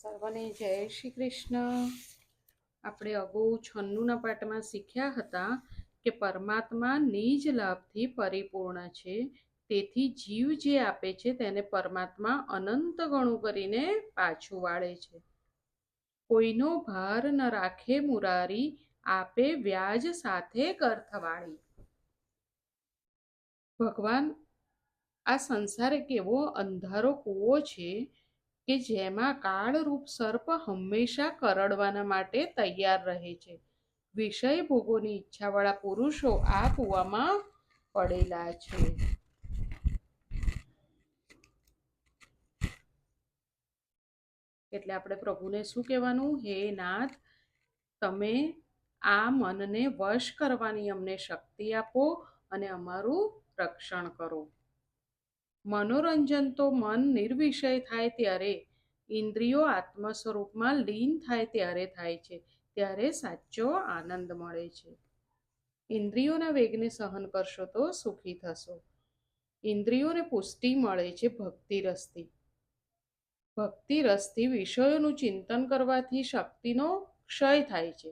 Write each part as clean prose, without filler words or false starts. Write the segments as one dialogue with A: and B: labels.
A: સર્વને જય શ્રી કૃષ્ણ. આપણે અગાઉ 96ના પાઠમાં શીખ્યા હતા કે પરમાત્મા નિજ લાભથી પરિપૂર્ણ છે, તેથી જીવ જે આપે છે તેને પરમાત્મા અનંત ગણું કરીને પાછું વાળે છે. કોઈનો ભાર ન રાખે મુરારી, આપે વ્યાજ સાથે ગર્થવાળી. ભગવાન, આ સંસાર એક એવો અંધારો કૂવો છે કે જેમાં કાળરૂપ સર્પ હંમેશા કરડવાના માટે તૈયાર રહે છે. વિષય ભોગોની ઈચ્છાવાળા પુરુષો આ કૂવામાં પડેલા છે. એટલે આપણે પ્રભુને શું કહેવાનું? હે નાથ, તમે આ મનને વશ કરવાની અમને શક્તિ આપો અને અમારું રક્ષણ કરો. મનોરંજન તો મન નિર્વિષય થાય ત્યારે, ઇન્દ્રિયો આત્મ સ્વરૂપમાં લીન થાય ત્યારે થાય છે, ત્યારે સાચો આનંદ મળે છે. ઇન્દ્રિયોના વેગને સહન કરશો તો સુખી થશો. ઇન્દ્રિયોને પુષ્ટિ મળે છે ભક્તિ રસથી. ભક્તિ રસથી વિષયોનું ચિંતન કરવાથી શક્તિનો ક્ષય થાય છે.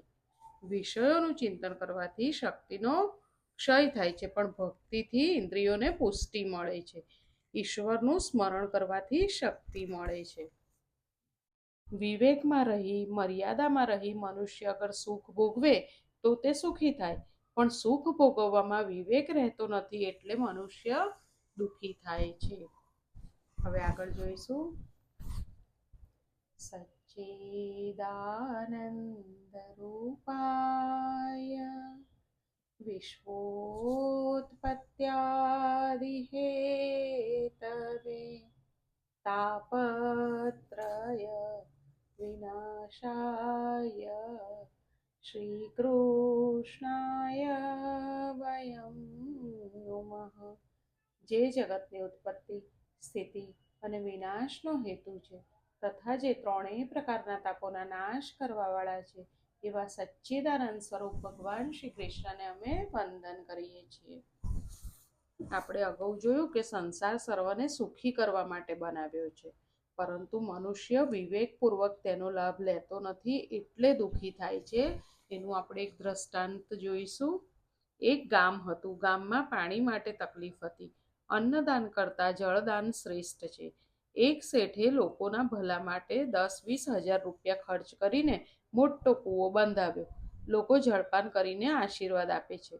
A: વિષયોનું ચિંતન કરવાથી શક્તિનો ક્ષય થાય છે, પણ ભક્તિથી ઇન્દ્રિયોને પુષ્ટિ મળે છે. ઈશ્વરનું સ્મરણ કરવાથી શક્તિ મળે છે. વિવેકમાં રહી, મર્યાદામાં રહી મનુષ્ય અગર સુખ ભોગવે તો તે સુખી થાય, પણ સુખ ભોગવવામાં વિવેક રહેતો નથી એટલે મનુષ્ય દુઃખી થાય છે. હવે આગળ જોઈશું. સચ્ચિદાનંદ રૂપાય વિશ્વોત્પત્યાદિહેતવે તાપત્રય વિનાશાય શ્રી કૃષ્ણાય વયમ નુમઃ. જે જગતની ઉત્પત્તિ, સ્થિતિ અને વિનાશનો હેતુ છે તથા જે ત્રણેય પ્રકારના તાપોના નાશ કરવાવાળા છે, એવા સચ્ચિદાનંદ સ્વરૂપ ભગવાન શ્રી કૃષ્ણને અમે વંદન કરીએ છીએ. આપણે અગાઉ જોયું કે સંસાર સર્વને સુખી કરવા માટે બનાવ્યો છે, પરંતુ મનુષ્ય વિવેકપૂર્વક તેનો લાભ લેતો નથી એટલે દુઃખી થાય છે. એનું આપણે એક દ્રષ્ટાંત જોઈશું. એક ગામ હતું. ગામમાં પાણી માટે તકલીફ હતી. અન્નદાન કરતાં જળદાન શ્રેષ્ઠ છે. એક શેઠે લોકોના ભલા માટે 10-20 હજાર રૂપિયા ખર્ચ કરીને મોટો કૂવો બંધાવ્યો. લોકો જળપાન કરીને આશીર્વાદ આપે છે.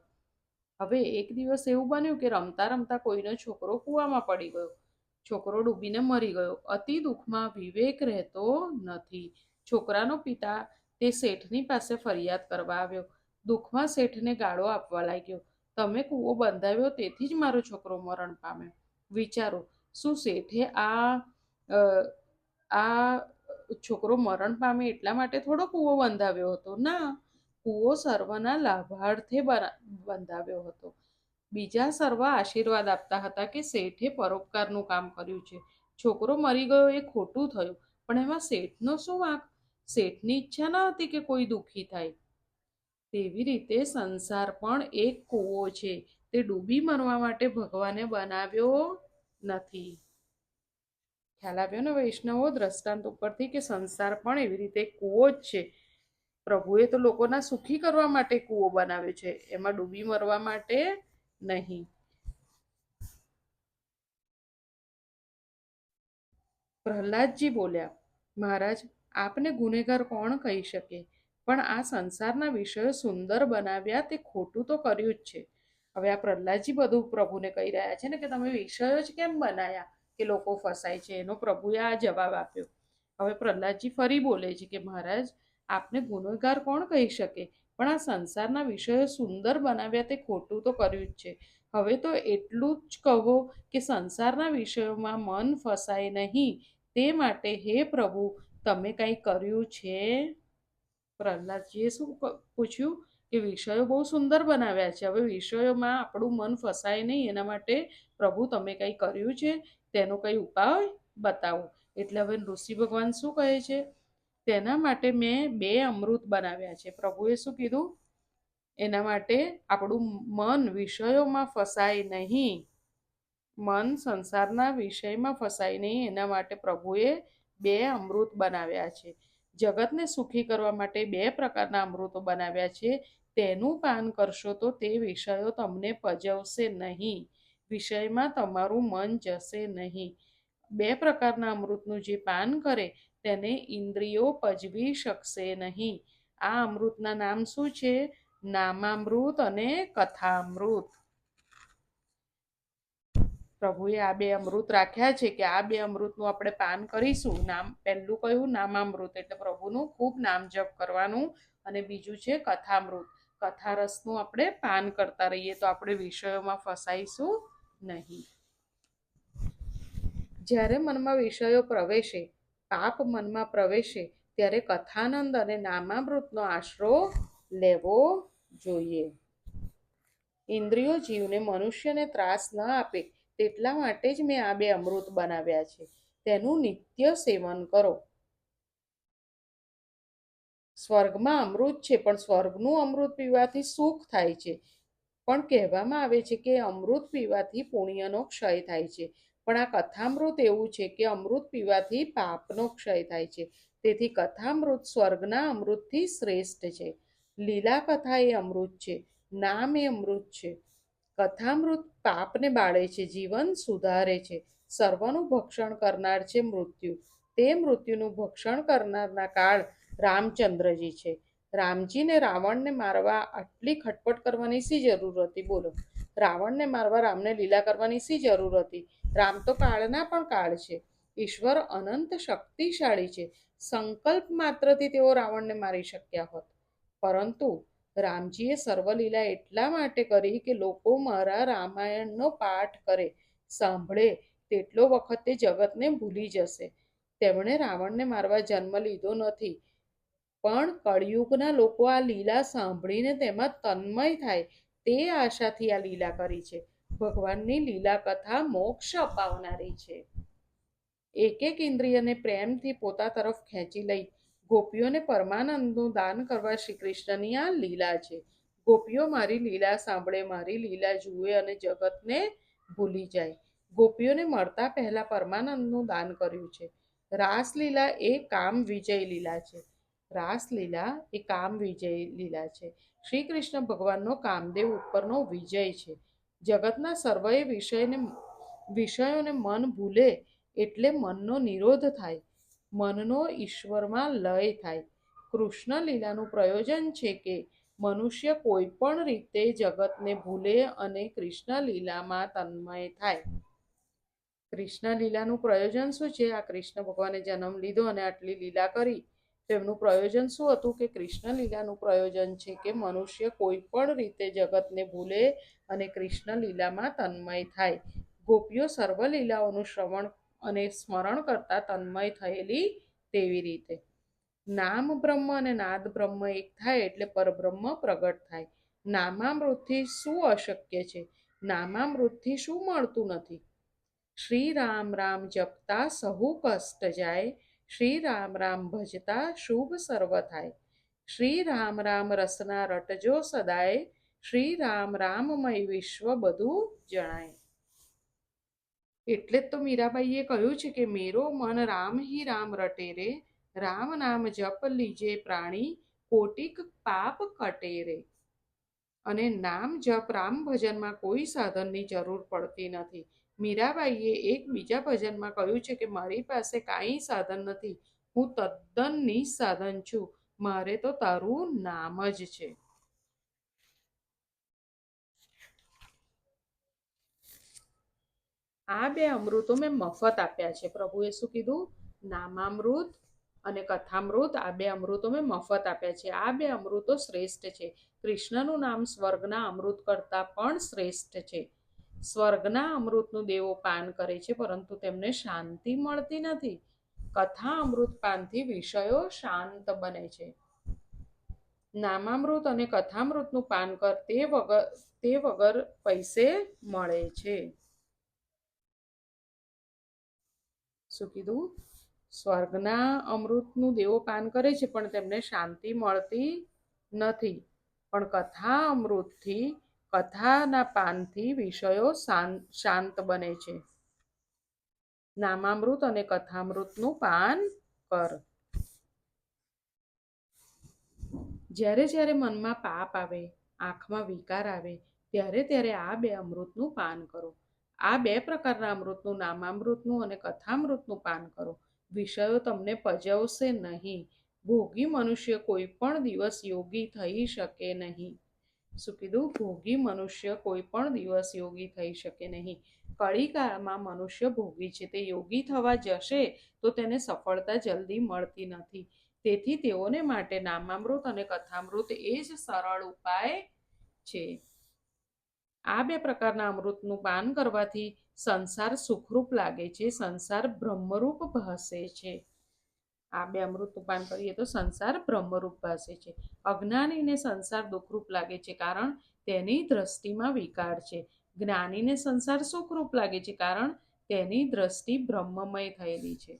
A: હવે એક દિવસ એવું બન્યું કે રમતા રમતા કોઈનો છોકરો કૂવામાં પડી ગયો. છોકરો ડૂબીને મરી ગયો. અતિ દુઃખમાં વિવેક રહેતો નથી. છોકરાનો પિતા તે શેઠની પાસે ફરિયાદ કરવા આવ્યો. દુઃખમાં શેઠને ગાળો આપવા લાગ્યો. તમે કૂવો બંધાવ્યો તેથી જ મારો છોકરો મરણ પામ્યો. વિચારો, શું શેઠે આ છોકરો મરણ પામે એટલા માટે થોડો કૂવો બંધાવ્યો હતો? ના, કૂવો સર્વના લાભાર્થે બંધાવ્યો હતો. બીજા સર્વ આશીર્વાદ આપતા હતા કે શેઠે પરોપકારનું કામ કર્યું છે. છોકરો મરી ગયો એ ખોટું થયું, પણ એમાં શેઠનો શું વાંક? શેઠની ઈચ્છા ન હતી કે કોઈ દુઃખી થાય. તેવી રીતે સંસાર પણ એક કૂવો છે. તે ડૂબી મરવા માટે ભગવાને બનાવ્યો નથી. ખ્યાલ આવ્યો ને વૈષ્ણવો દ્રષ્ટાંત ઉપરથી કે સંસાર પણ એવી રીતે કૂવો જ છે. પ્રભુએ તો લોકોના સુખી કરવા માટે કૂવો બનાવ્યો છે, એમાં ડૂબી મરવા માટે નહીં. પ્રહલાદજી બોલ્યા, મહારાજ, આપને ગુનેગાર કોણ કહી શકે? પણ આ સંસારના વિષયો સુંદર બનાવ્યા તે ખોટું તો કર્યું જ છે. હવે આ પ્રહલાદજી બધું પ્રભુને કહી રહ્યા છે ને કે તમે વિષયો જ કેમ બનાયા કે લોકો ફસાય છે. એનો પ્રભુએ આ જવાબ આપ્યો. હવે પ્રહલાદજી ફરી બોલે છે કે મહારાજ, આપને ગુનેગાર કોણ કહી શકે? પણ આ સંસારના વિષયો સુંદર બનાવ્યા તે ખોટું તો કર્યું જ છે. હવે તો એટલું જ કહો કે સંસારના વિષયોમાં મન ફસાય નહીં, તે માટે હે પ્રભુ, તમે કંઈ કર્યું છે? પ્રહલાદજીએ શું પૂછ્યું કે વિષયો બહુ સુંદર બનાવ્યા છે, હવે વિષયોમાં આપણું મન ફસાય નહીં એના માટે પ્રભુ તમે કંઈ કર્યું છે? તેનો કંઈ ઉપાય બતાવો. એટલે હવે ઋષિ ભગવાન શું કહે છે? તેના માટે મેં 2 અમૃત બનાવ્યા છે. પ્રભુએ શું કીધું? એના માટે આપણું મન વિષયોમાં ફસાય નહીં, મન સંસારના વિષયમાં ફસાય નહીં, એના માટે પ્રભુએ બે અમૃત બનાવ્યા છે. જગતને સુખી કરવા માટે બે પ્રકારના અમૃતો બનાવ્યા છે. તેનું પાન કરશો તો તે વિષયો તમને પજવશે નહીં, વિષયમાં તમારું મન જશે નહીં. બે પ્રકારના અમૃતનું જે પાન કરે તેને ઇન્દ્રિયો પજવી શકશે નહીં. આ અમૃતના નામ શું છે? નામામૃત અને કથામૃત. પ્રભુએ આ બે અમૃત રાખ્યા છે કે આ બે અમૃતનું આપણે પાન કરીશું. નામ પહેલું કયું? નામામૃત, એટલે પ્રભુનું ખૂબ નામ જપ કરવાનું. અને બીજું છે કથામૃત. કથા રસનું આપણે પાન કરતા રહીએ તો આપણે વિષયોમાં ફસાઈશું નહીં. જ્યારે મનમાં વિષયો પ્રવેશે, પાપ મનમાં પ્રવેશે, ત્યારે કથાનંદ અને નામામૃતનો આશરો લેવો જોઈએ. ઇન્દ્રિયો જીવને મનુષ્યને ત્રાસ ન આપે તેટલા માટે જ મેં આ બે અમૃત બનાવ્યા છે. તેનું નિત્ય સેવન કરો. સ્વર્ગમાં અમૃત છે, પણ સ્વર્ગનું અમૃત પીવાથી સુખ થાય છે. પણ કહેવામાં આવે છે કે અમૃત પીવાથી પુણ્યનો ક્ષય થાય છે. પણ આ કથામૃત એવું છે કે અમૃત પીવાથી પાપનો ક્ષય થાય છે. તેથી કથામૃત સ્વર્ગના અમૃતથી શ્રેષ્ઠ છે. લીલા કથા એ અમૃત છે, નામ એ અમૃત છે. કથામૃત પાપને બાળે છે, જીવન સુધારે છે. સર્વનું ભક્ષણ કરનાર છે મૃત્યુ. તે મૃત્યુનું ભક્ષણ કરનારના કાળ રામચંદ્રજી છે. રામજીને રાવણને મારવા આટલી ખટપટ કરવાની શી જરૂર હતી? બોલો, રાવણને મારવા રામને લીલા કરવાની શી જરૂર હતી? રામ તો કાળના પણ કાળ છે. ઈશ્વર અનંત શક્તિશાળી છે. સંકલ્પ માત્રથી તેઓ રાવણને મારી શક્યા હોત. પરંતુ રામજીએ સર્વલીલા એટલા માટે કરી કે લોકો મારા રામાયણનો પાઠ કરે, સાંભળે, તેટલો વખત તે જગતને ભૂલી જશે. તેમણે રાવણને મારવા જન્મ લીધો નથી, પણ કળિયુગના લોકો આ લીલા સાંભળીને તેમાં તન્મય થાય તે આશાથી આ લીલા કરી છે. ભગવાનની લીલા કથા મોક્ષ અપાવનારી છે. એક એક ઇન્દ્રિયને પ્રેમથી પોતા તરફ ખેંચી લઈ ગોપીઓને પરમાનંદનું દાન કરવા શ્રી કૃષ્ણની આ લીલા છે. ગોપીઓ મારી લીલા સાંભળે, મારી લીલા જુએ અને જગતને ભૂલી જાય. ગોપીઓને મળતા પહેલા પરમાનંદનું દાન કર્યું છે. રાસલીલા એ કામ વિજય લીલા છે. રાસલીલા એ કામ વિજય લીલા છે. શ્રી કૃષ્ણ ભગવાનનો કામદેવ ઉપરનો વિજય છે. જગતના સર્વે વિષયોને મન ભૂલે એટલે મનનો નિરોધ થાય, મનનો ઈશ્વરમાં લય થાય. કૃષ્ણ લીલાનું પ્રયોજન છે કે મનુષ્ય કોઈ પણ રીતે જગતને ભૂલે અને કૃષ્ણ લીલામાં તન્મય થાય. કૃષ્ણ લીલાનું પ્રયોજન શું છે? આ કૃષ્ણ ભગવાને જન્મ લીધો અને આટલી લીલા કરી, તો એમનું પ્રયોજન શું હતું? કે કૃષ્ણ લીલાનું પ્રયોજન છે કે મનુષ્ય કોઈ પણ રીતે જગતને ભૂલે અને કૃષ્ણ લીલામાં તન્મય થાય. ગોપીઓ સર્વ લીલાઓનું શ્રવણ અને સ્મરણ કરતા તન્મય થયેલી તેવી રીતે. નામ બ્રહ્મ અને નાદ બ્રહ્મ એક થાય એટલે પરબ્રહ્મ પ્રગટ થાય. નામામૃતથી શું અશક્ય છે? નામામૃતથી શું મળતું નથી? શ્રી રામ રામ જપતા સહુ કષ્ટ જાય, શ્રી રામ રામ ભજતા શુભ સર્વ થાય. શ્રી રામ રામ રસના રટજો સદાય, શ્રી રામ રામમય વિશ્વ બધું જણાય. એટલે જ તો મીરાબાઈએ કહ્યું છે કે મેરો મન રામ હી રામ રટે રે, રામ નામ જપ લીજે પ્રાણી, કોટિક પાપ કટે રે. અને નામ જપ રામ ભજનમાં કોઈ સાધનની જરૂર પડતી નથી. મીરાબાઈએ એક બીજા ભજનમાં કહ્યું છે કે મારી પાસે કાંઈ સાધન નથી, હું તદ્દન નિસાધન છું, મારે તો તારું નામ જ છે. આ બે અમૃતો મેં મફત આપ્યા છે. પ્રભુએ શું કીધું? નામામૃત અને કથામૃત, આ બે અમૃતો મેં મફત આપ્યા છે. આ બે અમૃતો શ્રેષ્ઠ છે. કૃષ્ણનું નામ સ્વર્ગના અમૃત કરતાં પણ શ્રેષ્ઠ છે. સ્વર્ગના અમૃતનું દેવો પાન કરે છે, પરંતુ તેમને શાંતિ મળતી નથી. કથા અમૃત પાનથી વિષયો શાંત બને છે. નામામૃત અને કથામૃતનું પાન કર, તે વગર પૈસે મળે છે. શું કીધું? સ્વર્ગના અમૃતનું દેવો પાન કરે છે, પણ તેમને શાંતિ મળતી નથી. પણ કથા અમૃતથી, કથાના પાનથી વિષયો શાંત બને છે. નામામૃત અને કથામૃતનું પાન કર. જ્યારે જ્યારે મનમાં પાપ આવે, આંખમાં વિકાર આવે, ત્યારે ત્યારે આ બે અમૃતનું પાન કરો. આ બે પ્રકારના અમૃતનું, નામામૃતનું અને કથામૃતનું પાન કરો. વિષયો તમને પજવશે નહીં. ભોગી મનુષ્ય કોઈ પણ દિવસ યોગી થઈ શકે નહીં. શું કીધું? ભોગી મનુષ્ય કોઈ પણ દિવસ યોગી થઈ શકે નહીં. કળીકાળમાં મનુષ્ય ભોગી છે. તે યોગી થવા જશે તો તેને સફળતા જલ્દી મળતી નથી. તેથી તેઓને માટે નામામૃત અને કથામૃત એ જ સરળ ઉપાય છે. આ બે પ્રકારના અમૃતનું પાન કરવાથી સંસાર સુખરૂપ લાગે છે, સંસાર બ્રહ્મરૂપ ભાસે છે. આ બે અમૃતનું પાન કરીએ તો સંસાર બ્રહ્મરૂપ ભાસે છે. અજ્ઞાનીને સંસાર દુઃખરૂપ લાગે છે, કારણ તેની દ્રષ્ટિમાં વિકાર છે. જ્ઞાનીને સંસાર સુખરૂપ લાગે છે, કારણ તેની દ્રષ્ટિ બ્રહ્મમય થયેલી છે.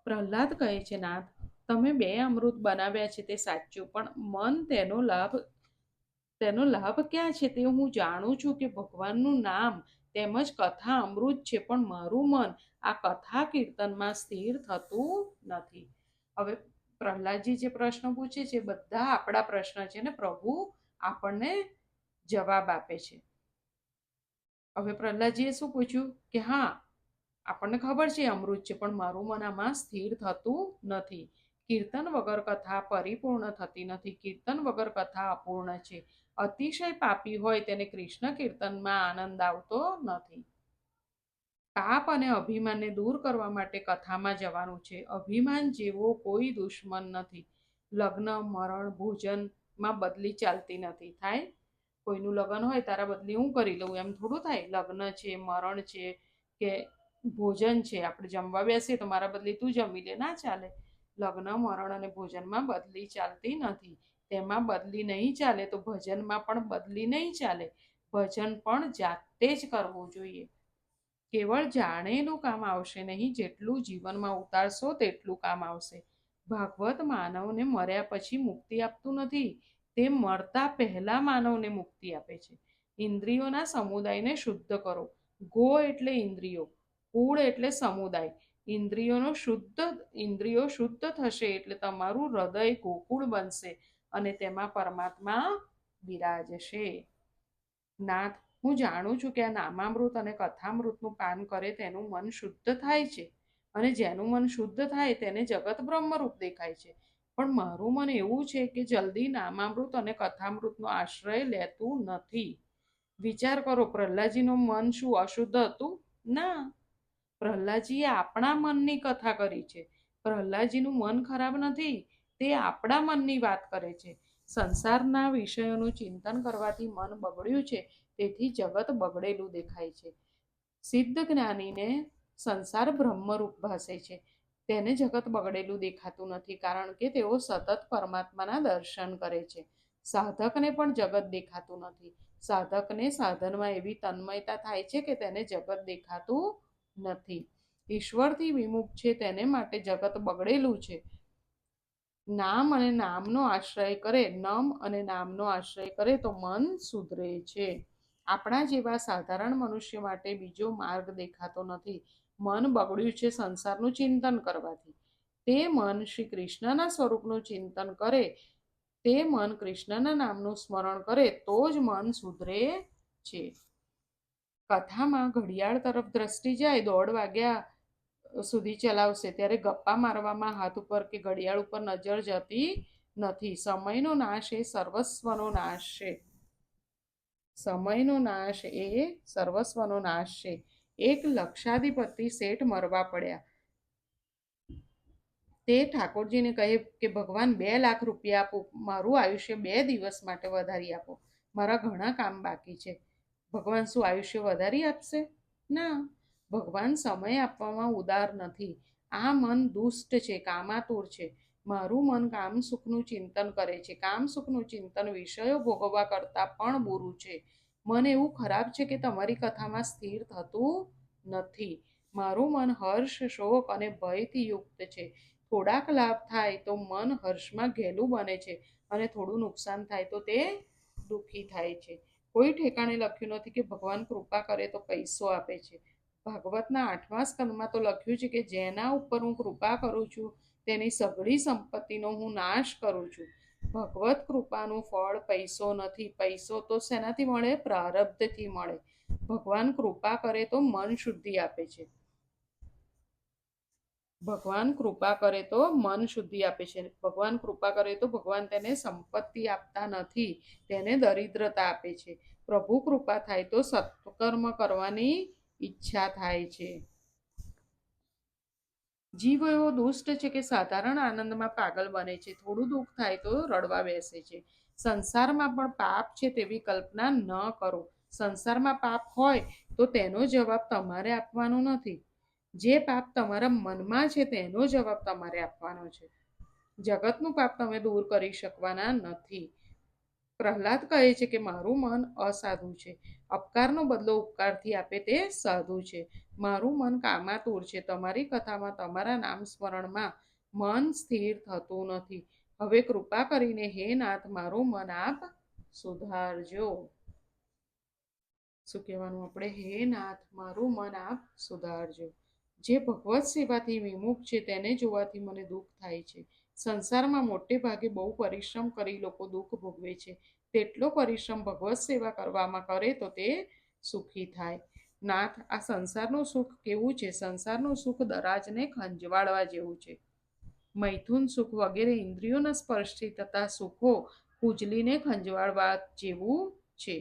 A: પ્રહલાદ કહે છે, નાથ, તમે બે અમૃત બનાવ્યા છે તે સાચું, પણ મન તેનો લાભ ક્યાં છે તે હું જાણું છું કે ભગવાનનું નામ તેમજ કથા અમૃત છે, પણ મારું મન આ કથા કીર્તનમાં સ્થિર થતું નથી. હવે પ્રહલાદજી જે પ્રશ્ન પૂછે છે બધા આપણા પ્રશ્ન છે ને પ્રભુ આપણને જવાબ આપે છે. હવે પ્રહલાદજીએ શું પૂછ્યું કે હા, આપણને ખબર છે અમૃત છે, પણ મારું મન આમાં સ્થિર થતું નથી. કીર્તન વગર કથા પરિપૂર્ણ થતી નથી. કીર્તન વગર કથા અપૂર્ણ છે. અતિશય પાપી હોય તેને કૃષ્ણ કીર્તનમાં આનંદ આવતો નથી. પાપ અને અભિમાનને દૂર કરવા માટે કથામાં જવાનું છે. અભિમાન જેવો કોઈ દુશ્મન નથી. લગ્ન, મરણ, ભોજનમાં બદલી ચાલતી નથી. થાય કોઈનું લગ્ન હોય તારા બદલી હું કરી લઉં એમ થોડું થાય. લગ્ન છે, મરણ છે કે ભોજન છે, આપણે જમવા બેસીએ તો મારા બદલી તું જમી લે, ના ચાલે. લગ્ન, મરણ અને ભોજનમાં બદલી ચાલતી નથી. તેમાં બદલી નહીં ચાલે તો ભજનમાં પણ બદલી નહીં ચાલે. ભજન પણ જાતે જ કરવું જોઈએ. કેવળ જાણેલું કામ આવશે નહીં, જેટલું જીવનમાં ઉતારશો તેટલું કામ આવશે. ભાગવત માનવને મર્યા પછી મુક્તિ આપતું નથી, તે મરતા પહેલા માનવને મુક્તિ આપે છે. ઇન્દ્રિયોના સમુદાયને શુદ્ધ કરો. ગો એટલે ઇન્દ્રિયો, કુળ એટલે સમુદાય. ઇન્દ્રિયો શુદ્ધ થશે એટલે તમારું હૃદય ગોકુળ બનશે અને તેમાં પરમાત્મા બિરાજશે. નાથ, હું જાણું છું કે આ નામામૃત અને કથામૃતનું પાન કરે તેનું મન શુદ્ધ થાય છે, અને જેનું મન શુદ્ધ થાય તેને જગત બ્રહ્મરૂપ દેખાય છે. પણ મારું મન એવું છે કે જલ્દી નામામૃત અને કથામૃતનો આશ્રય લેતું નથી. વિચાર કરો, પ્રહલાદજીનું મન શું અશુદ્ધ હતું? ના, પ્રહલાદજીએ આપણા મનની કથા કરી છે. પ્રહલાદજીનું મન ખરાબ નથી, તે આપણા મનની વાત કરે છે. સંસારના વિષયોનું ચિંતન કરવાથી મન બગડ્યું છે, તેથી જગત બગડેલું દેખાય છે. સિદ્ધ જ્ઞાનીને સંસાર બ્રહ્મરૂપ ભાસે છે. તેને જગત બગડેલું દેખાતું નથી, કારણ કે તેઓ સતત પરમાત્માના દર્શન કરે છે. સાધકને પણ જગત દેખાતું નથી. સાધકને સાધનમાં એવી તન્મયતા થાય છે કે તેને જગત દેખાતું નથી. ઈશ્વરથી વિમુખ છે તેને માટે જગત બગડેલું છે. નામ અને નામનો આશ્રય કરે તો મન સુધરે છે. આપણા જેવા સાધારણ મનુષ્ય માટે બીજો માર્ગ દેખાતો નથી. મન બગડ્યું છે સંસારનું ચિંતન કરવાથી. તે મન શ્રી કૃષ્ણના સ્વરૂપનું ચિંતન કરે, તે મન કૃષ્ણના નામનું સ્મરણ કરે તો જ મન સુધરે છે. કથામાં ઘડિયાળ તરફ દ્રષ્ટિ જાય, 1:30 વાગ્યા સુધી ચલાવશે, ત્યારે ગપ્પા મારવામાં હાથ ઉપર કે ઘડિયાળ ઉપર નજર જતી નથી. સમયનો નાશ એ સર્વસ્વનો નાશ છે. સમયનો નાશ એ સર્વસ્વનો નાશ છે. એક લક્ષાધિપતિ શેઠ મરવા પડ્યા. તે ઠાકોરજીને કહે કે ભગવાન 2 લાખ રૂપિયા આપો, મારું આયુષ્ય 2 દિવસ માટે વધારી આપો, મારા ઘણા કામ બાકી છે. ભગવાન શું આયુષ્ય વધારી આપશે? ના, ભગવાન સમય આપવામાં ઉદાર નથી. આ મન દુષ્ટ છે, કામાતુર છે. મારું મન કામ સુખનું ચિંતન કરે છે. કામ સુખનું ચિંતન વિષયો ભોગવવા કરતાં પણ બુરું છે. મન એવું ખરાબ છે કે તમારી કથામાં સ્થિર થતું નથી. મારું મન હર્ષ, શોક અને ભયથી યુક્ત છે. થોડાક લાભ થાય તો મન હર્ષમાં ઘેલું બને છે, અને થોડું નુકસાન થાય તો તે દુઃખી થાય છે. કોઈ ઠેકાણે લખ્યું નથી કે ભગવાન કૃપા કરે તો પૈસો આપે છે. ભાગવતના 8મા સ્કંદમાં તો લખ્યું છે કે જેના ઉપર હું કૃપા કરું છું તેની સઘળી સંપત્તિનો હું નાશ કરું છું. ભગવત કૃપાનું ફળ પૈસો નથી. પૈસો તો શેનાથી મળે? પ્રારબ્ધથી મળે. ભગવાન કૃપા કરે તો મન શુદ્ધિ આપે છે. ભગવાન કૃપા કરે તો મન શુદ્ધિ આપે છે. ભગવાન કૃપા કરે તો ભગવાન તેને સંપત્તિ આપતા નથી, તેને દરિદ્રતા આપે છે. પ્રભુ કૃપા થાય તો સત્કર્મ કરવાની ઈચ્છા થાય છે. જીવ એવો દુષ્ટ છે કે સાધારણ આનંદમાં પાગલ બને છે. થોડું દુઃખ થાય તો રડવા બેસે છે. સંસારમાં પણ પાપ છે તેવી કલ્પના ન કરો. સંસારમાં પાપ હોય તો તેનો જવાબ તમારે આપવાનો નથી. જે પાપ તમારા મનમાં છે તેનો જવાબ તમારે આપવાનો છે. જગતનું પાપ તમે દૂર કરી શકવાના નથી. પ્રહલાદ કહે છે કે મારું મન અસાધુ છે. અપકારનો બદલો ઉપકારથી આપે તે સાધુ છે. મારું મન કામાતુર છે. તમારી કથામાં તમારા નામ સ્મરણમાં મન સ્થિર થતું નથી. હવે કૃપા કરીને હે નાથ મારું મન આપ સુધારજો. શું કહેવાનું આપણે? હે નાથ મારું મન આપ સુધારજો. જે ભગવત સેવાથી વિમુખ છે તેને જોવાથી મને દુઃખ થાય છે. સંસારમાં મોટે ભાગે બહુ પરિશ્રમ કરી લોકો દુઃખ ભોગવે છે. તેટલો પરિશ્રમ ભગવત સેવા કરવામાં કરે તો તે સુખી થાય. નાથ, આ સંસારનું સુખ કેવું છે? સંસારનું સુખ દરાજને ખંજવાળવા જેવું છે. મૈથુન સુખ વગેરે ઇન્દ્રિયોના સ્પર્શથી થતા સુખો ખુજલીને ખંજવાળવા જેવું છે.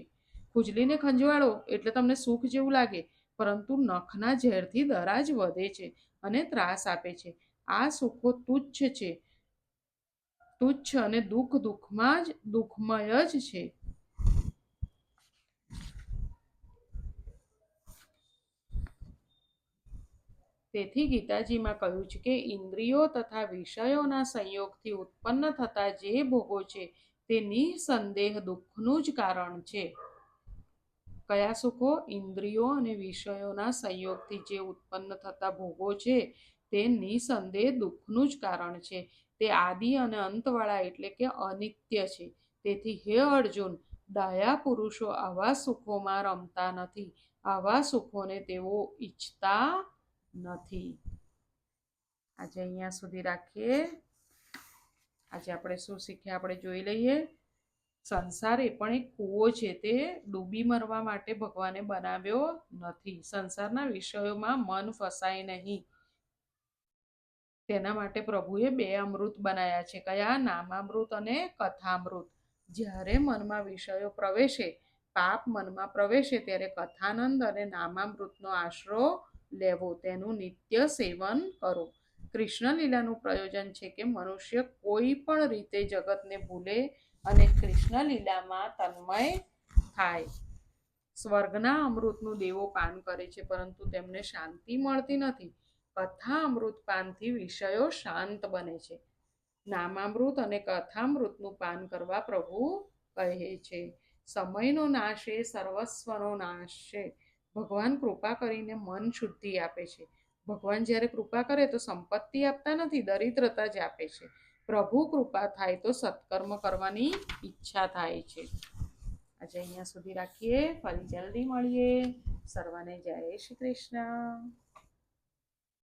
A: ખુજલીને ખંજવાળો એટલે તમને સુખ જેવું લાગે, પરંતુ નખના ઝેરથી દરાજ વધે છે અને ત્રાસ આપે છે. આ સુખો તુચ્છ છે, તુચ્છ અને દુઃખમય જ છે. તેથી ગીતાજીમાં કહ્યું છે કે ઇન્દ્રિયો તથા વિષયોના સંયોગથી ઉત્પન્ન થતા જે ભોગો છે તે નિસંદેહ દુઃખનું જ કારણ છે. કયા સુખો? ઇન્દ્રિયો અને વિષયોના સંયોગથી જે ઉત્પન્ન થતા ભોગો છે તે નિસંદેહ દુઃખનું જ કારણ છે. તે આદિ અને અંતવાળા એટલે કે અનિત્ય છે. તેથી હે અર્જુન, ડાયા પુરુષો આવા સુખોમાં રમતા નથી. આવા સુખોને તેઓ ઈચ્છતા નથી. આજે અહીંયા સુધી રાખીએ. આજે આપણે શું શીખ્યા આપણે જોઈ લઈએ. સંસાર એ પણ એક કૂવો છે. તે ડૂબી મરવા માટે ભગવાને બનાવ્યો નથી. સંસારના વિષયોમાં મન ફસાય નહીં તેના માટે પ્રભુએ 2 અમૃત બનાવ્યા છે. કયા? નામામૃત અને કથામૃત. જ્યારે મનમાં વિષયો પ્રવેશે, પાપ મનમાં પ્રવેશે ત્યારે કથાનંદ અને નામામૃતનો આશરો લેવો, તેનું નિત્ય સેવન કરો. કૃષ્ણ લીલાનું પ્રયોજન છે કે મનુષ્ય કોઈ પણ રીતે જગતને ભૂલે અને કૃષ્ણ લીલામાં તન્મય થાય. સ્વર્ગના અમૃતનું દેવો પાન કરે છે પરંતુ તેમને શાંતિ મળતી નથી. કથા અમૃત પાનથી વિષયો શાંત બને છે. નામામૃત અને કથામૃતનું પાન કરવા પ્રભુ કહે છે. સમયનો નાશ એ સર્વસ્વનો નાશ છે. ભગવાન કૃપા કરીને મન શુદ્ધિ આપે છે. ભગવાન જ્યારે કૃપા કરે તો સંપત્તિ આપતા નથી, દરિદ્રતા જ આપે છે. પ્રભુ કૃપા થાય તો સત્કર્મ કરવાની ઈચ્છા થાય છે. આજે અહીંયા સુધી રાખીએ. ફરી જલ્દી મળીએ. સર્વને જય શ્રી કૃષ્ણ.